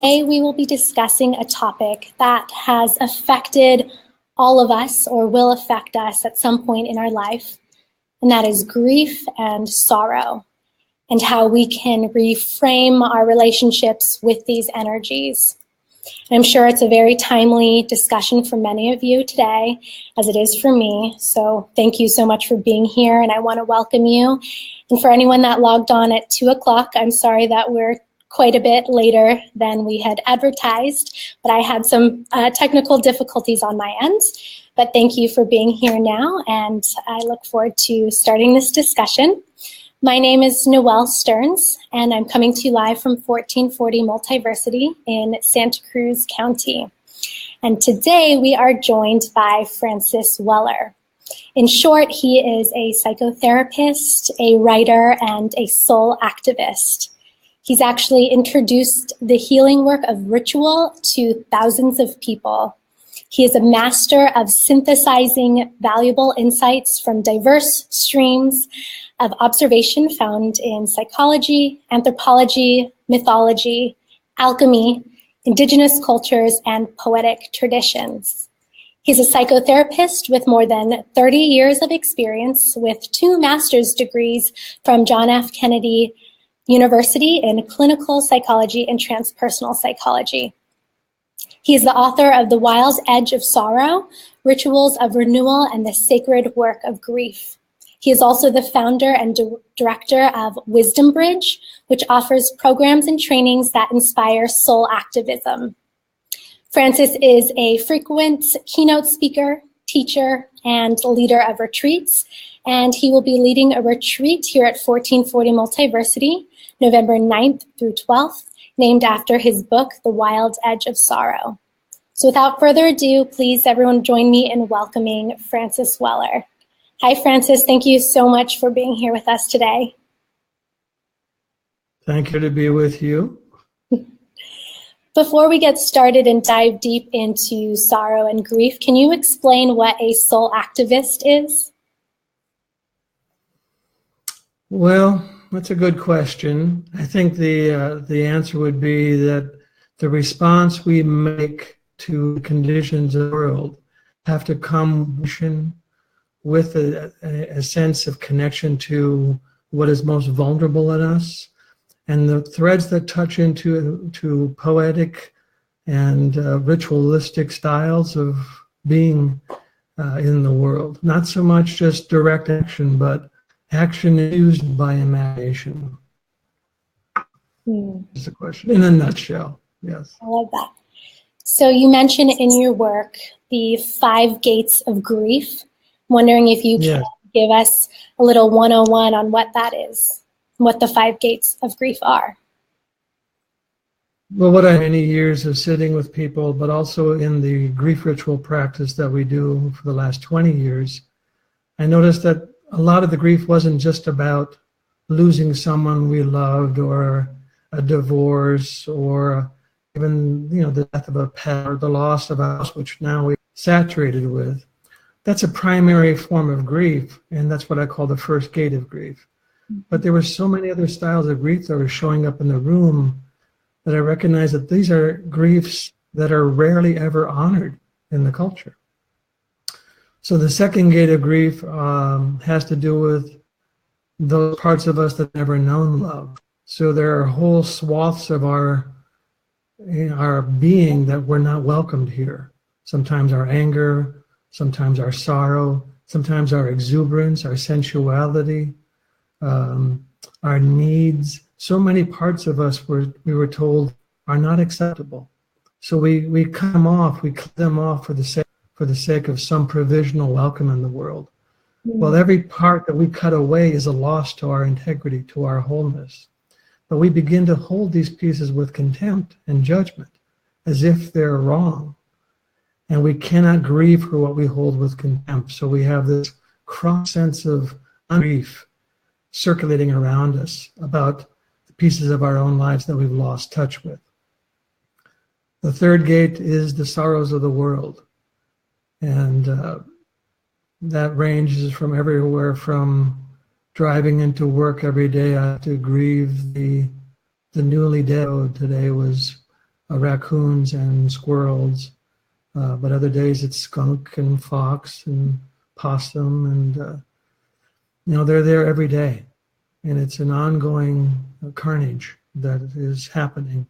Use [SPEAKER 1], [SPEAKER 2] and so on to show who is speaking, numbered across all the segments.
[SPEAKER 1] Today we will be discussing a topic that has affected all of us or will affect us at some point in our life, and that is grief and sorrow, and how we can reframe our relationships with these energies. And I'm sure it's a very timely discussion for many of you today, as it is for me. So thank you so much for being here, and I want to welcome you. And for anyone that logged on at 2 o'clock, I'm sorry that we're quite a bit later than we had advertised, but I had some technical difficulties on my end. But thank you for being here now, and I look forward to starting this discussion. My name is Noelle Stearns, and I'm coming to you live from 1440 Multiversity in Santa Cruz County. And today we are joined by Francis Weller. In short, he is a psychotherapist, a writer, and a soul activist. He's actually introduced the healing work of ritual to thousands of people. He is a master of synthesizing valuable insights from diverse streams of observation found in psychology, anthropology, mythology, alchemy, indigenous cultures, and poetic traditions. He's a psychotherapist with more than 30 years of experience with 2 master's degrees from John F. Kennedy University in clinical psychology and transpersonal psychology. He is the author of The Wild Edge of Sorrow, Rituals of Renewal, and the Sacred Work of Grief. He is also the founder and director of Wisdom Bridge, which offers programs and trainings that inspire soul activism. Francis is a frequent keynote speaker, teacher, and leader of retreats, and he will be leading a retreat here at 1440 Multiversity, November 9th through 12th, named after his book, The Wild Edge of Sorrow. So without further ado, please everyone join me in welcoming Francis Weller. Hi, Francis. Thank you so much for being here with us today.
[SPEAKER 2] Thank you to be with you.
[SPEAKER 1] Before we get started and dive deep into sorrow and grief, can you explain what a soul activist is?
[SPEAKER 2] Well, that's a good question. I think the answer would be that the response we make to conditions of the world have to come with a sense of connection to what is most vulnerable in us, and the threads that touch into poetic and ritualistic styles of being in the world. Not so much just direct action, but action used by imagination. Is the question in a nutshell. Yes.
[SPEAKER 1] I love that. So you mentioned in your work the 5 gates of grief. I'm wondering if you can give us a little 101 on what that is, what the 5 gates of grief are.
[SPEAKER 2] Well, what I many years of sitting with people, but also in the grief ritual practice that we do for the last 20 years, I noticed that a lot of the grief wasn't just about losing someone we loved, or a divorce, or even the death of a pet, or the loss of a house, which now we're saturated with. That's a primary form of grief, and that's what I call the first gate of grief. But there were so many other styles of grief that were showing up in the room that I recognized that these are griefs that are rarely ever honored in the culture. So the second gate of grief has to do with those parts of us that never known love. So there are whole swaths of our being that were not welcomed here. Sometimes our anger, sometimes our sorrow, sometimes our exuberance, our sensuality, our needs. So many parts of us we were told are not acceptable. So we cut them off, we cut them off for the sake of some provisional welcome in the world. Well, every part that we cut away is a loss to our integrity, to our wholeness. But we begin to hold these pieces with contempt and judgment, as if they're wrong. And we cannot grieve for what we hold with contempt. So we have this cross sense of grief circulating around us about the pieces of our own lives that we've lost touch with. The third gate is the sorrows of the world. And that ranges from everywhere from driving into work every day. I have to grieve the newly dead. Today was raccoons and squirrels, but other days it's skunk and fox and possum, and they're there every day, and it's an ongoing carnage that is happening.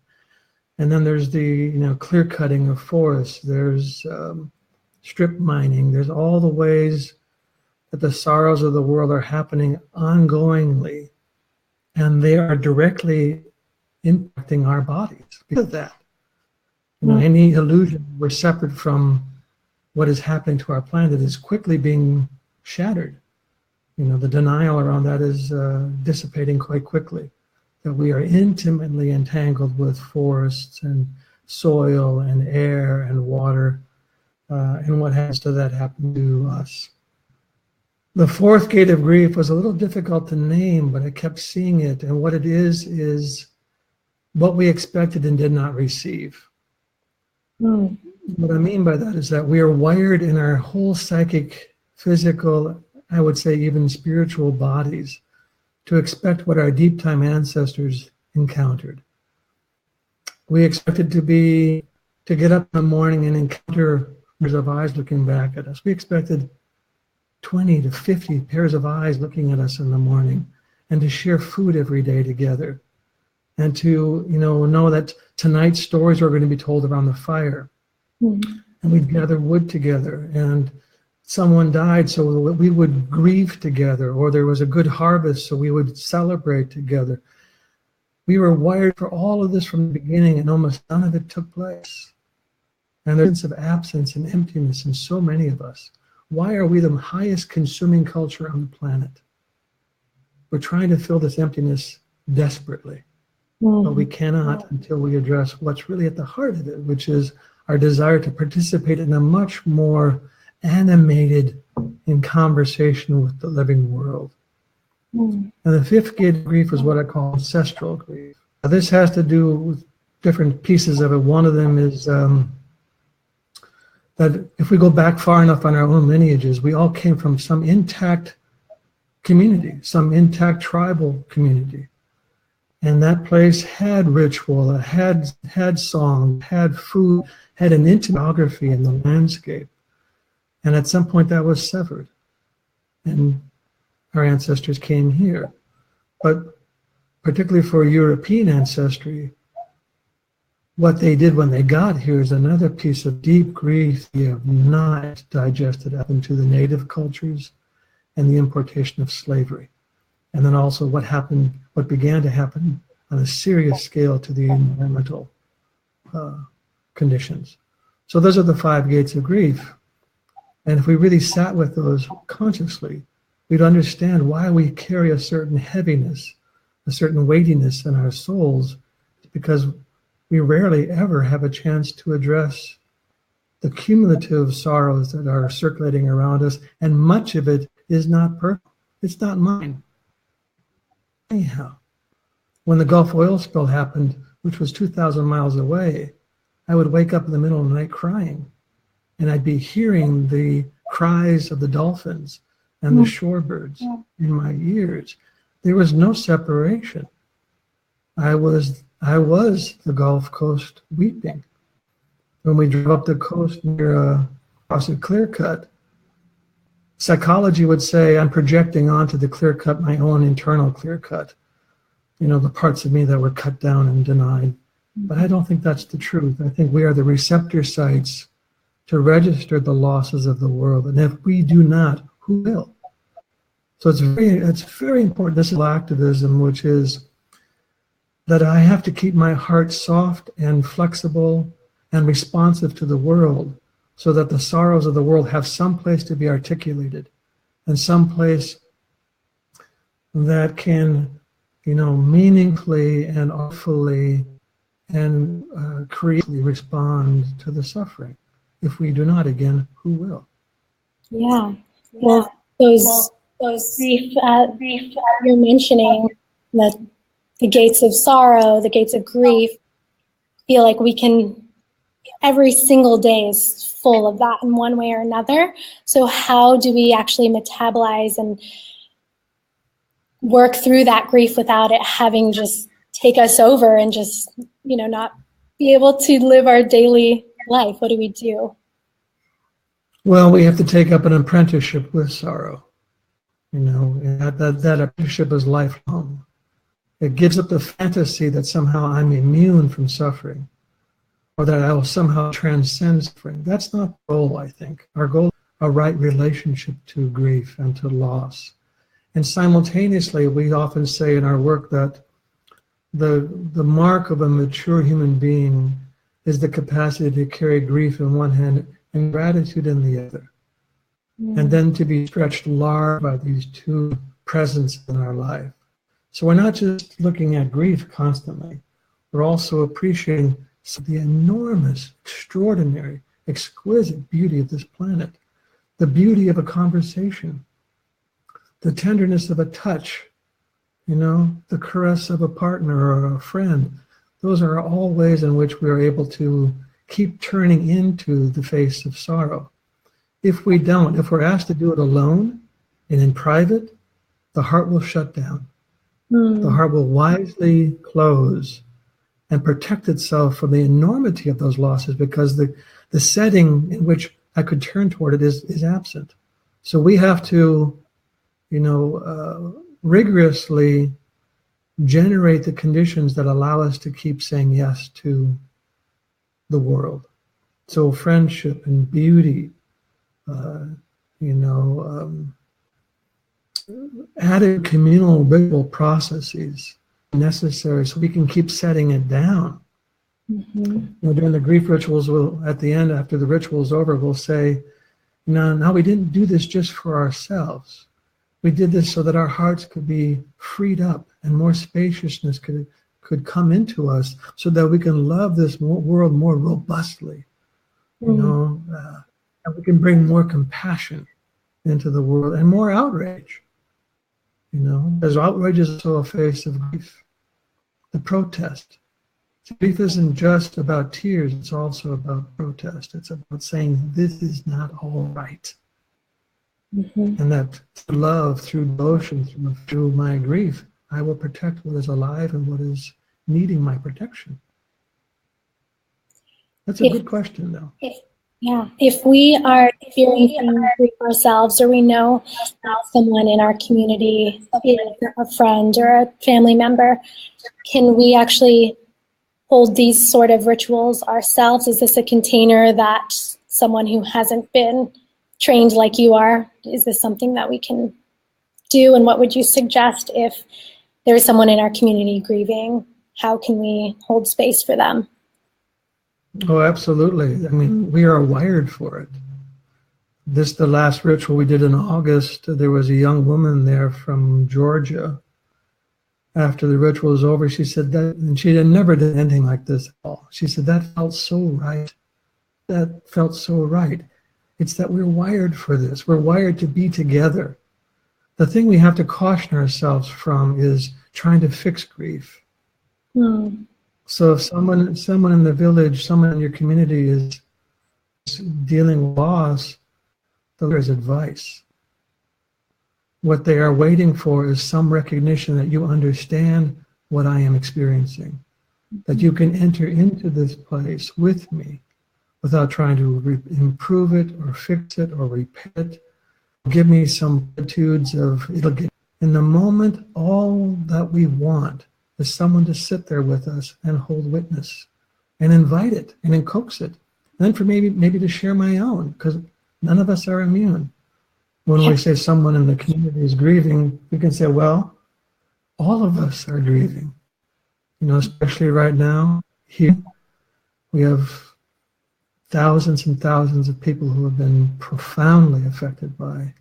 [SPEAKER 2] And then there's the clear cutting of forests. There's strip mining. There's all the ways that the sorrows of the world are happening ongoingly, and they are directly impacting our bodies because of that. Any illusion we're separate from what is happening to our planet is quickly being shattered. The denial around that is dissipating quite quickly, that we are intimately entangled with forests and soil and air and water, and what happens to that happen to us. The fourth gate of grief was a little difficult to name, but I kept seeing it, and what it is what we expected and did not receive. What I mean by that is that we are wired in our whole psychic, physical, I would say even spiritual bodies to expect what our deep time ancestors encountered. We expected to get up in the morning and encounter pairs of eyes looking back at us. We expected 20 to 50 pairs of eyes looking at us in the morning, and to share food every day together, and to know that tonight's stories are going to be told around the fire. And we'd gather wood together, and someone died so we would grieve together, or there was a good harvest so we would celebrate together. We were wired for all of this from the beginning, and almost none of it took place. And there's a sense of absence and emptiness in so many of us. Why are we the highest consuming culture on the planet? We're trying to fill this emptiness desperately, but we cannot until we address what's really at the heart of it, which is our desire to participate in a much more animated in conversation with the living world. And the fifth gate of grief is what I call ancestral grief. Now, this has to do with different pieces of it. One of them is that if we go back far enough on our own lineages, we all came from some intact community, some intact tribal community. And that place had ritual, had song, had food, had an intimate geography in the landscape. And at some point that was severed. And our ancestors came here. But particularly for European ancestry, what they did when they got here is another piece of deep grief they have not digested up into the native cultures and the importation of slavery. And then also what began to happen on a serious scale to the environmental conditions. So those are the 5 gates of grief. And if we really sat with those consciously, we'd understand why we carry a certain heaviness, a certain weightiness in our souls, because we rarely ever have a chance to address the cumulative sorrows that are circulating around us, and much of it is not personal. It's not mine. Anyhow, when the Gulf oil spill happened, which was 2,000 miles away, I would wake up in the middle of the night crying, and I'd be hearing the cries of the dolphins and the shorebirds in my ears. There was no separation. I was the Gulf Coast weeping. When we drove up the coast near across a clear cut, psychology would say I'm projecting onto the clear cut my own internal clear cut, the parts of me that were cut down and denied. But I don't think that's the truth. I think we are the receptor sites to register the losses of the world. And if we do not, who will? So it's very important. This is activism, which is that I have to keep my heart soft and flexible and responsive to the world, so that the sorrows of the world have some place to be articulated, and some place that can, meaningfully and artfully and creatively respond to the suffering. If we do not, again, who will?
[SPEAKER 1] Yeah. Well, those grief you're mentioning, the gates of sorrow, the gates of grief, feel like we can, every single day is full of that in one way or another. So how do we actually metabolize and work through that grief without it having just take us over and just, not be able to live our daily life? What do we do?
[SPEAKER 2] Well, we have to take up an apprenticeship with sorrow. And that apprenticeship is lifelong. It gives up the fantasy that somehow I'm immune from suffering, or that I will somehow transcend suffering. That's not the goal, I think. Our goal is a right relationship to grief and to loss. And simultaneously, we often say in our work that the mark of a mature human being is the capacity to carry grief in one hand and gratitude in the other. And then to be stretched large by these two presents in our life. So we're not just looking at grief constantly, we're also appreciating the enormous, extraordinary, exquisite beauty of this planet, the beauty of a conversation, the tenderness of a touch, the caress of a partner or a friend. Those are all ways in which we are able to keep turning into the face of sorrow. If we don't, if we're asked to do it alone and in private, the heart will shut down. The heart will wisely close and protect itself from the enormity of those losses, because the setting in which I could turn toward it is absent. So we have to, rigorously generate the conditions that allow us to keep saying yes to the world. So friendship and beauty, added communal ritual processes necessary so we can keep setting it down. During the grief rituals, at the end, after the ritual is over, we'll say, now we didn't do this just for ourselves. We did this so that our hearts could be freed up and more spaciousness could come into us, so that we can love this world more robustly, and we can bring more compassion into the world and more outrage. Because outrage is also a face of grief, the protest. So grief isn't just about tears, it's also about protest. It's about saying, this is not all right. And that through love, through devotion, through my grief, I will protect what is alive and what is needing my protection. That's a good question, though.
[SPEAKER 1] If we are experiencing grief ourselves, or we know that someone in our community is a friend or a family member, can we actually hold these sort of rituals ourselves? Is this a container that someone who hasn't been trained like you are, is this something that we can do? And what would you suggest if there's someone in our community grieving? How can we hold space for them?
[SPEAKER 2] Oh, absolutely. I mean, we are wired for it. The last ritual we did in August, there was a young woman there from Georgia. After the ritual was over, she said that, and she had never done anything like this at all. She said, that felt so right. That felt so right. It's that we're wired for this. We're wired to be together. The thing we have to caution ourselves from is trying to fix grief. So if someone in the village, someone in your community is dealing with loss, there's advice. What they are waiting for is some recognition that you understand what I am experiencing, that you can enter into this place with me without trying to improve it or fix it or repair it. Give me some attitudes of it'll get. In the moment, all that we want is someone to sit there with us and hold witness and invite it and then coax it. And then for maybe to share my own, because none of us are immune. When we say someone in the community is grieving, we can say, well, all of us are grieving. Especially right now, here, we have thousands and thousands of people who have been profoundly affected by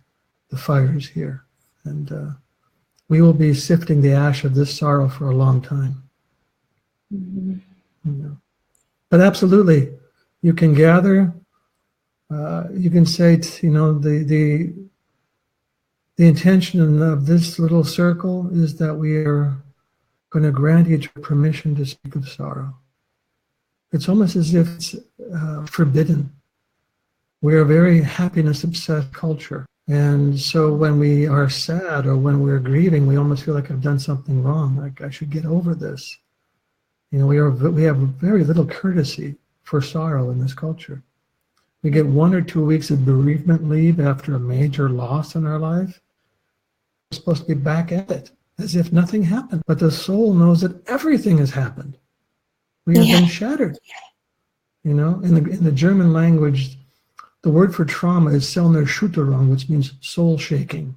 [SPEAKER 2] the fires here. And we will be sifting the ash of this sorrow for a long time. But absolutely, you can gather, you can say, the intention of this little circle is that we are going to grant each other permission to speak of sorrow. It's almost as if it's forbidden. We're a very happiness-obsessed culture. And so when we are sad or when we're grieving, we almost feel like I've done something wrong, like I should get over this. You know, we have very little courtesy for sorrow in this culture. We get 1 or 2 weeks of bereavement leave after a major loss in our life. We're supposed to be back at it as if nothing happened. But the soul knows that everything has happened. We have been shattered. You know, in the German language, the word for trauma is Seelenerschütterung, which means soul shaking.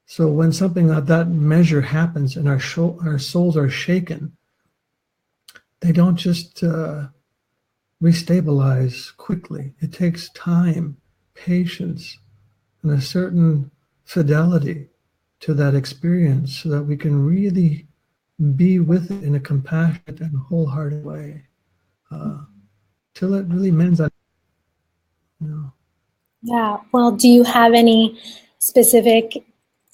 [SPEAKER 2] So when something of that measure happens and our souls are shaken, they don't just restabilize quickly. It takes time, patience, and a certain fidelity to that experience so that we can really be with it in a compassionate and wholehearted way till it really mends that. You know.
[SPEAKER 1] Yeah. Well, do you have any specific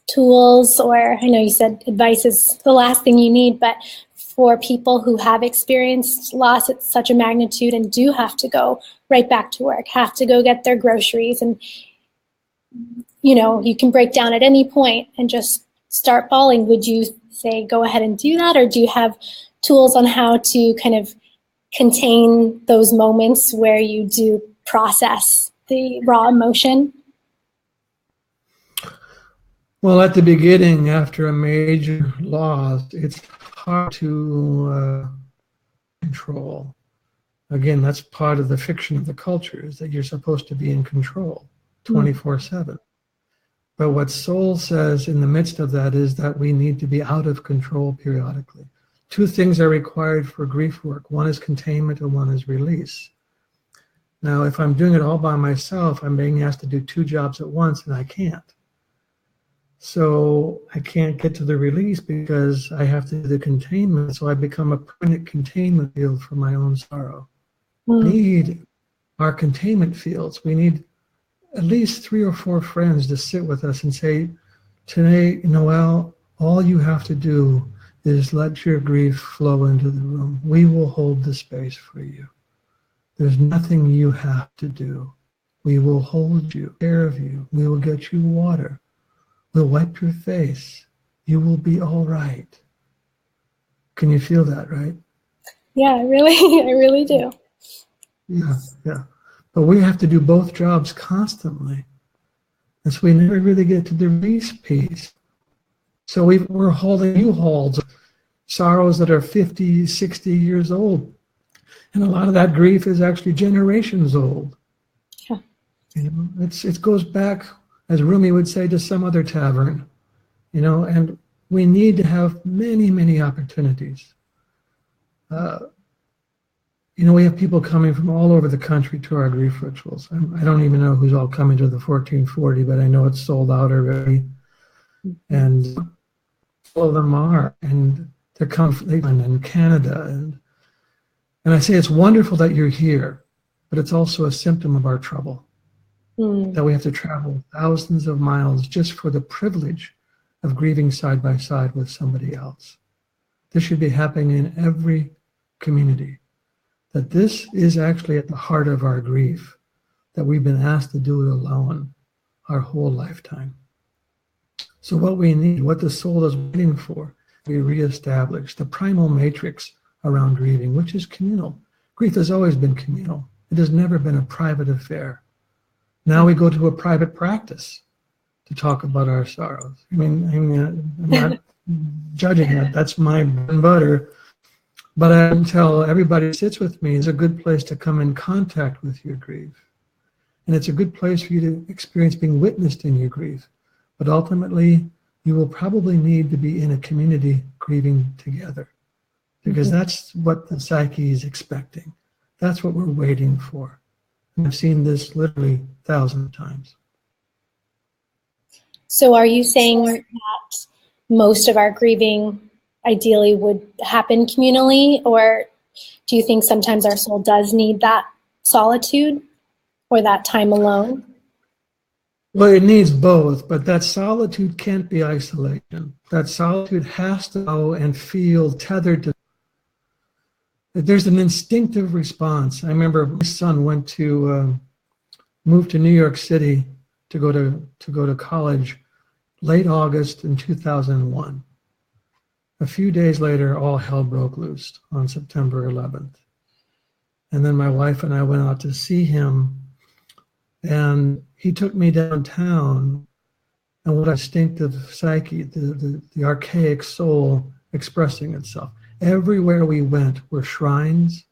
[SPEAKER 1] tools, or I know you said advice is the last thing you need, but for people who have experienced loss at such a magnitude and do have to go right back to work, have to go get their groceries, and you know, you can break down at any point and just start bawling, would you say go ahead and do that? Or do you have tools on how to kind of contain those moments where you do process the raw emotion?
[SPEAKER 2] Well, at the beginning, after a major loss, it's hard to control. Again, that's part of the fiction of the culture, is that you're supposed to be in control 24/7. But what soul says in the midst of that is that we need to be out of control periodically. 2 things are required for grief work. One is containment and one is release. Now, if I'm doing it all by myself, I'm being asked to do 2 jobs at once, and I can't. So I can't get to the release because I have to do the containment. So I become a permanent containment field for my own sorrow. We need our containment fields. We need at least 3 or 4 friends to sit with us and say, today, Noel, all you have to do is let your grief flow into the room. We will hold the space for you. There's nothing you have to do. We will hold you, take care of you. We will get you water. We'll wipe your face. You will be all right. Can you feel that, right?
[SPEAKER 1] Yeah, I really do.
[SPEAKER 2] Yeah. But we have to do both jobs constantly. And so we never really get to the release piece. So we're holding U-hauls of sorrows that are 50, 60 years old. And a lot of that grief is actually generations old.
[SPEAKER 1] Yeah.
[SPEAKER 2] You know, it goes back, as Rumi would say, to some other tavern. You know, and we need to have many, many opportunities. You know, we have people coming from all over the country to our grief rituals. I don't even know who's all coming to the 1440, but I know it's sold out already. And all of them are. And they're coming from England and Canada. And I say it's wonderful that you're here, but it's also a symptom of our trouble. That we have to travel thousands of miles just for the privilege of grieving side by side with somebody else. This should be happening in every community. That this is actually at the heart of our grief, that we've been asked to do it alone our whole lifetime. So what we need, what the soul is waiting for, we reestablish the primal matrix around grieving, which is communal. Grief has always been communal. It has never been a private affair. Now we go to a private practice to talk about our sorrows. I mean, I'm not judging that. That's my bread and butter. But I can tell everybody who sits with me, it's a good place to come in contact with your grief. And it's a good place for you to experience being witnessed in your grief. But ultimately, you will probably need to be in a community grieving together. Because that's what the psyche is expecting. That's what we're waiting for. And I've seen this literally thousands of times.
[SPEAKER 1] So are you saying that most of our grieving ideally would happen communally, or do you think sometimes our soul does need that solitude or that time alone?
[SPEAKER 2] Well, it needs both, but that solitude can't be isolation. That solitude has to go and feel tethered to. There's an instinctive response. I remember my son moved to New York City to go to college late August in 2001. A few days later, all hell broke loose on September 11th. And then my wife and I went out to see him, and he took me downtown, and what instinctive psyche, the archaic soul expressing itself. Everywhere we went were shrines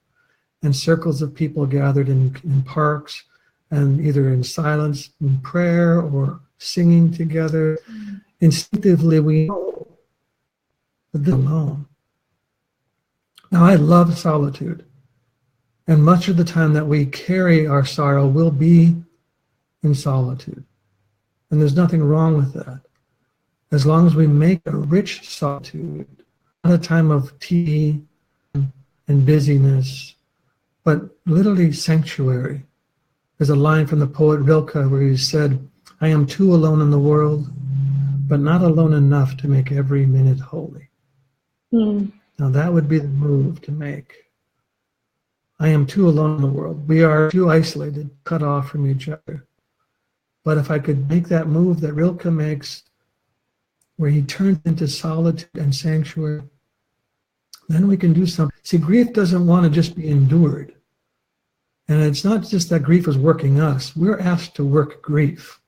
[SPEAKER 2] and circles of people gathered in parks, and either in silence, in prayer, or singing together. Instinctively, we know that they're alone. Now, I love solitude, and much of the time that we carry our sorrow will be in solitude. And there's nothing wrong with that, as long as we make a rich solitude, not a time of tea and busyness, but literally sanctuary. There's a line from the poet Rilke where he said, "I am too alone in the world, but not alone enough to make every minute holy." Now that would be the move to make. I am too alone in the world. We are too isolated, cut off from each other. But if I could make that move that Rilke makes, where he turns into solitude and sanctuary, then we can do something. See, grief doesn't want to just be endured. And it's not just that grief is working us. We're asked to work grief.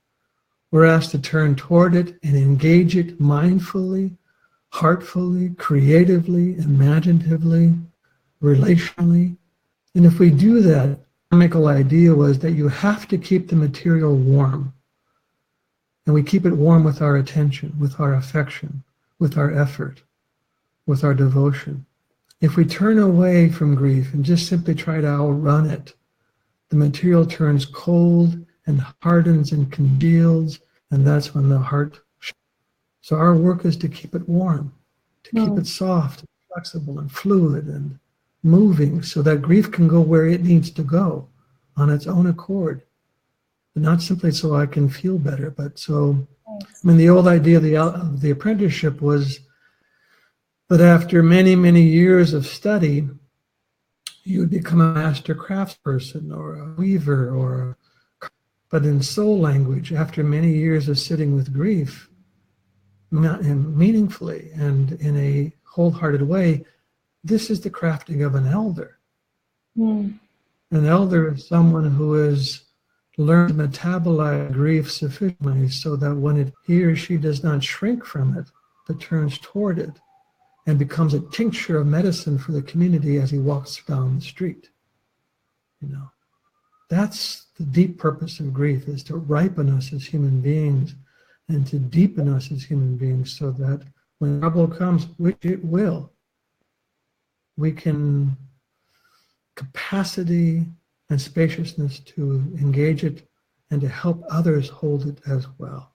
[SPEAKER 2] We're asked to turn toward it and engage it mindfully, heartfully, creatively, imaginatively, relationally. And if we do that, the chemical idea was that you have to keep the material warm. And we keep it warm with our attention, with our affection, with our effort, with our devotion. If we turn away from grief and just simply try to outrun it, the material turns cold and hardens and congeals, and that's when the heart. So our work is to keep it warm, to keep it soft, and flexible, and fluid, and moving, so that grief can go where it needs to go on its own accord. But not simply so I can feel better, but so, I mean, the old idea of the apprenticeship was that after many, many years of study, you would become a master craftsperson or a weaver, but in soul language, after many years of sitting with grief, meaningfully and in a wholehearted way, this is the crafting of an elder. An elder is someone who has learned to metabolize grief sufficiently so that when he or she does not shrink from it, but turns toward it and becomes a tincture of medicine for the community as he walks down the street. That's the deep purpose of grief, is to ripen us as human beings and to deepen us as human beings, so that when trouble comes, which it will, we can capacity and spaciousness to engage it and to help others hold it as well.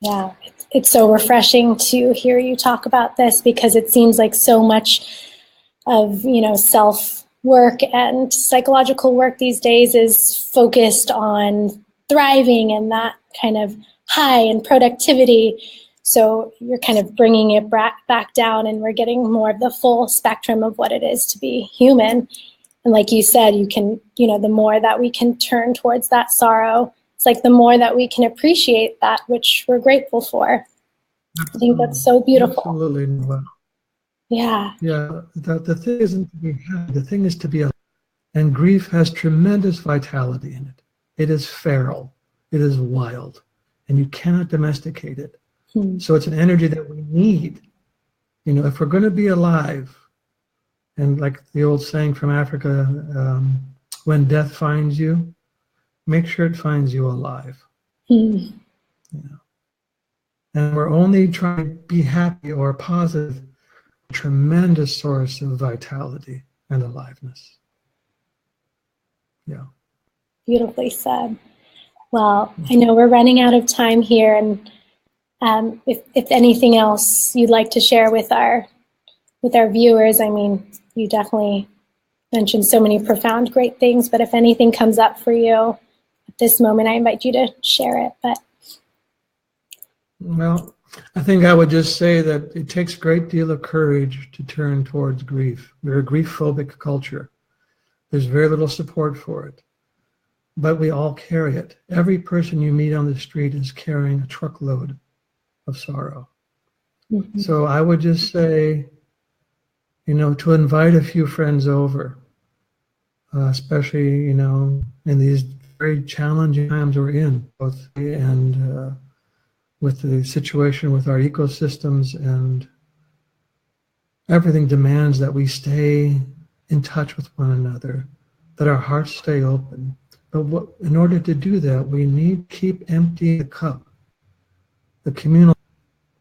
[SPEAKER 1] Yeah, it's so refreshing to hear you talk about this, because it seems like so much of, self-work and psychological work these days is focused on thriving and that kind of high and productivity. So you're kind of bringing it back down, and we're getting more of the full spectrum of what it is to be human. And like you said, you can, the more that we can turn towards that sorrow, it's like the more that we can appreciate that which we're grateful for. I think that's so beautiful.
[SPEAKER 2] Absolutely. Wow.
[SPEAKER 1] Yeah.
[SPEAKER 2] Yeah. The thing isn't to be happy. The thing is to be alive. And grief has tremendous vitality in it. It is feral. It is wild. And you cannot domesticate it. So it's an energy that we need. If we're going to be alive, and like the old saying from Africa, when death finds you, make sure it finds you alive. And we're only trying to be happy or positive, a tremendous source of vitality and aliveness. Yeah.
[SPEAKER 1] Beautifully said. Well, I know we're running out of time here, and if anything else you'd like to share with our viewers, I mean, you definitely mentioned so many profound, great things, but if anything comes up for you at this moment, I invite you to share it.
[SPEAKER 2] Well, I think I would just say that it takes a great deal of courage to turn towards grief. We're a grief-phobic culture. There's very little support for it, but we all carry it. Every person you meet on the street is carrying a truckload of sorrow.
[SPEAKER 1] Mm-hmm.
[SPEAKER 2] So I would just say, to invite a few friends over, especially, in these very challenging times we're in, both and with the situation with our ecosystems, and everything demands that we stay in touch with one another, that our hearts stay open. But in order to do that, we need to keep emptying the cup, the communal.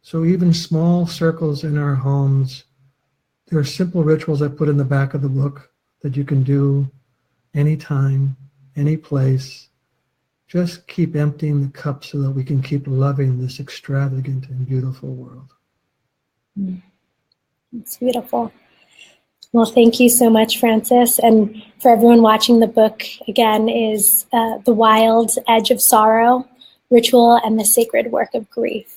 [SPEAKER 2] So even small circles in our homes, there are simple rituals I put in the back of the book that you can do anytime, any place. Just keep emptying the cup so that we can keep loving this extravagant and beautiful world.
[SPEAKER 1] It's beautiful. Well, thank you so much, Francis. And for everyone watching, the book, again, is The Wild Edge of Sorrow, Ritual and the Sacred Work of Grief.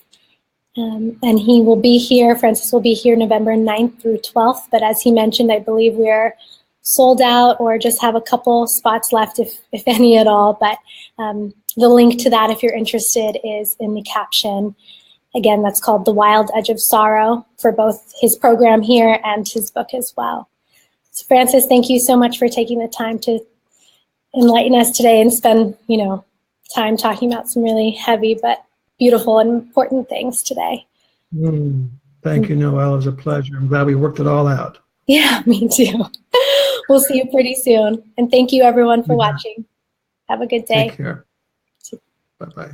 [SPEAKER 1] And he will be here, Francis will be here November 9th through 12th. But as he mentioned, I believe we're sold out or just have a couple spots left, if any at all. But the link to that, if you're interested, is in the caption. Again, that's called The Wild Edge of Sorrow for both his program here and his book as well. So Francis, thank you so much for taking the time to enlighten us today and spend, time talking about some really heavy but beautiful and important things today.
[SPEAKER 2] Thank you, Noelle. It was a pleasure. I'm glad we worked it all out.
[SPEAKER 1] Yeah, me too. We'll see you pretty soon. And thank you, everyone, for watching. Have a good day.
[SPEAKER 2] Take care. Bye-bye.